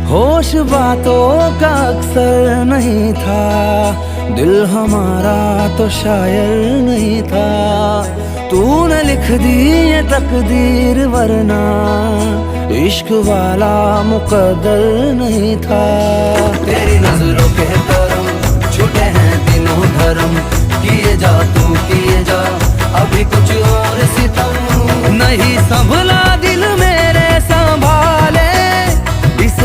होश बातों का अक्सर नहीं था, दिल हमारा तो शायर नहीं था। तूने लिख दी ये तकदीर, वरना इश्क वाला मुकद्दर नहीं था। तेरी नजरों के करम छूटे हैं तीनों धर्म, किए जा तू किए